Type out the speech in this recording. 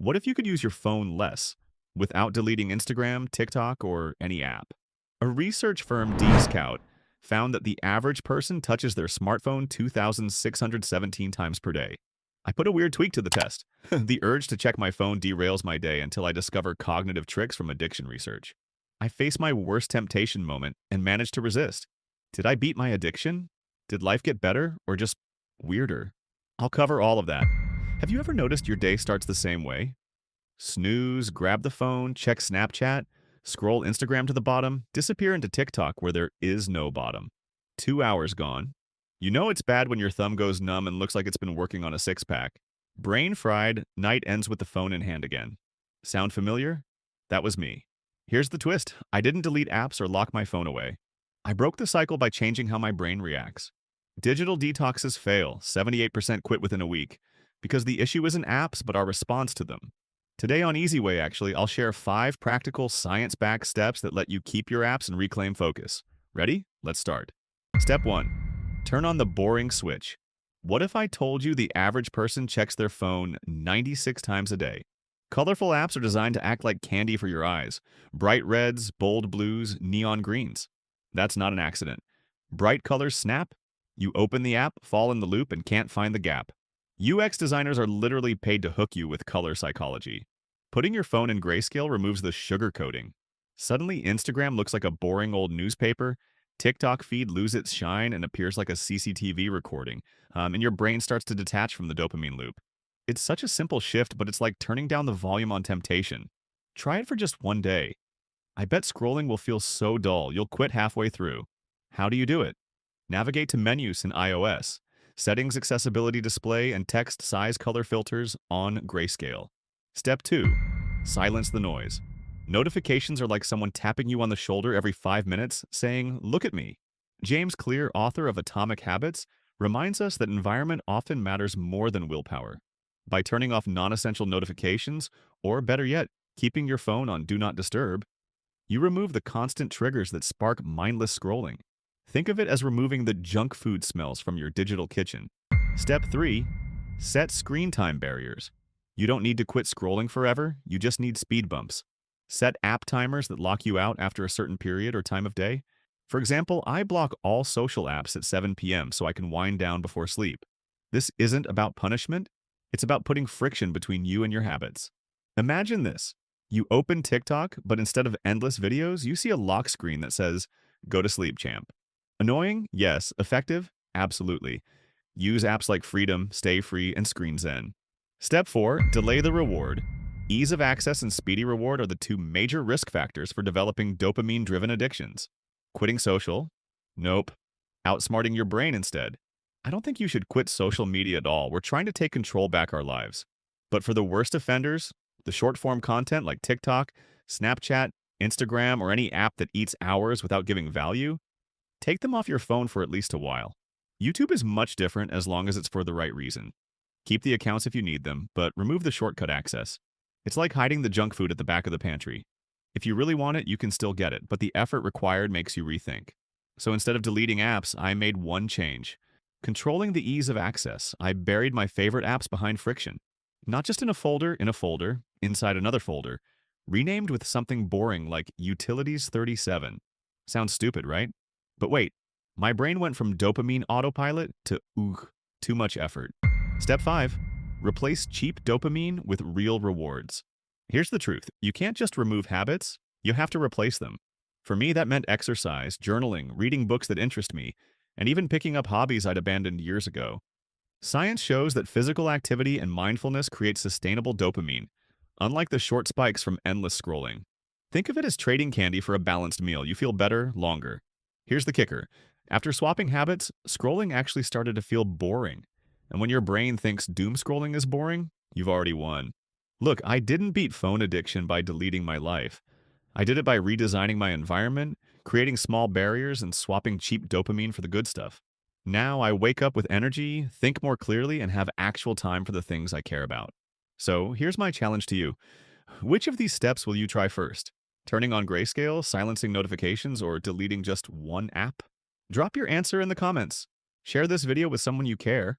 What if you could use your phone less without deleting Instagram, TikTok, or any app? A research firm, Scout, found that the average person touches their smartphone 2,617 times per day. I put a weird tweak to the test. The urge to check my phone derails my day until I discover cognitive tricks from addiction research. I face my worst temptation moment and manage to resist. Did I beat my addiction? Did life get better or just weirder? I'll cover all of that. Have you ever noticed your day starts the same way? Snooze, grab the phone, check Snapchat, scroll Instagram to the bottom, disappear into TikTok where there is no bottom. 2 hours gone. You know it's bad when your thumb goes numb and looks like it's been working on a six-pack. Brain fried, night ends with the phone in hand again. Sound familiar? That was me. Here's the twist. I didn't delete apps or lock my phone away. I broke the cycle by changing how my brain reacts. Digital detoxes fail. 78% quit within a week. Because the issue isn't apps, but our response to them. Today on Easyway, actually, I'll share 5 practical, science-backed steps that let you keep your apps and reclaim focus. Ready? Let's start. Step 1. Turn on the boring switch. What if I told you the average person checks their phone 96 times a day? Colorful apps are designed to act like candy for your eyes. Bright reds, bold blues, neon greens. That's not an accident. Bright colors snap. You open the app, fall in the loop, and can't find the gap. UX designers are literally paid to hook you with color psychology. Putting your phone in grayscale removes the sugar coating. Suddenly, Instagram looks like a boring old newspaper, TikTok feed loses its shine and appears like a CCTV recording, and your brain starts to detach from the dopamine loop. It's such a simple shift, but it's like turning down the volume on temptation. Try it for just one day. I bet scrolling will feel so dull you'll quit halfway through. How do you do it? Navigate to menus in iOS. Settings, accessibility display, and text size color filters on grayscale. Step 2. Silence the noise. Notifications are like someone tapping you on the shoulder every 5 minutes, saying, "Look at me." James Clear, author of Atomic Habits, reminds us that environment often matters more than willpower. By turning off non-essential notifications, or better yet, keeping your phone on Do Not Disturb, you remove the constant triggers that spark mindless scrolling. Think of it as removing the junk food smells from your digital kitchen. Step 3. Set screen time barriers. You don't need to quit scrolling forever, you just need speed bumps. Set app timers that lock you out after a certain period or time of day. For example, I block all social apps at 7 p.m. so I can wind down before sleep. This isn't about punishment, it's about putting friction between you and your habits. Imagine this. You open TikTok, but instead of endless videos, you see a lock screen that says, "Go to sleep, champ." Annoying? Yes. Effective? Absolutely. Use apps like Freedom, Stay Free, and Screen Zen. Step 4. Delay the reward. Ease of access and speedy reward are the 2 major risk factors for developing dopamine-driven addictions. Quitting social? Nope. Outsmarting your brain instead. I don't think you should quit social media at all. We're trying to take control back our lives. But for the worst offenders, the short-form content like TikTok, Snapchat, Instagram, or any app that eats hours without giving value, take them off your phone for at least a while. YouTube is much different as long as it's for the right reason. Keep the accounts if you need them, but remove the shortcut access. It's like hiding the junk food at the back of the pantry. If you really want it, you can still get it, but the effort required makes you rethink. So instead of deleting apps, I made one change. Controlling the ease of access, I buried my favorite apps behind friction. Not just in a folder, inside another folder, renamed with something boring like Utilities 37. Sounds stupid, right? But wait, my brain went from dopamine autopilot to too much effort. Step 5. Replace cheap dopamine with real rewards. Here's the truth. You can't just remove habits, you have to replace them. For me, that meant exercise, journaling, reading books that interest me, and even picking up hobbies I'd abandoned years ago. Science shows that physical activity and mindfulness create sustainable dopamine, unlike the short spikes from endless scrolling. Think of it as trading candy for a balanced meal. You feel better, longer. Here's the kicker. After swapping habits, scrolling actually started to feel boring. And when your brain thinks doom scrolling is boring, you've already won. Look, I didn't beat phone addiction by deleting my life. I did it by redesigning my environment, creating small barriers, and swapping cheap dopamine for the good stuff. Now I wake up with energy, think more clearly, and have actual time for the things I care about. So here's my challenge to you. Which of these steps will you try first? Turning on grayscale, silencing notifications, or deleting just one app? Drop your answer in the comments. Share this video with someone you care.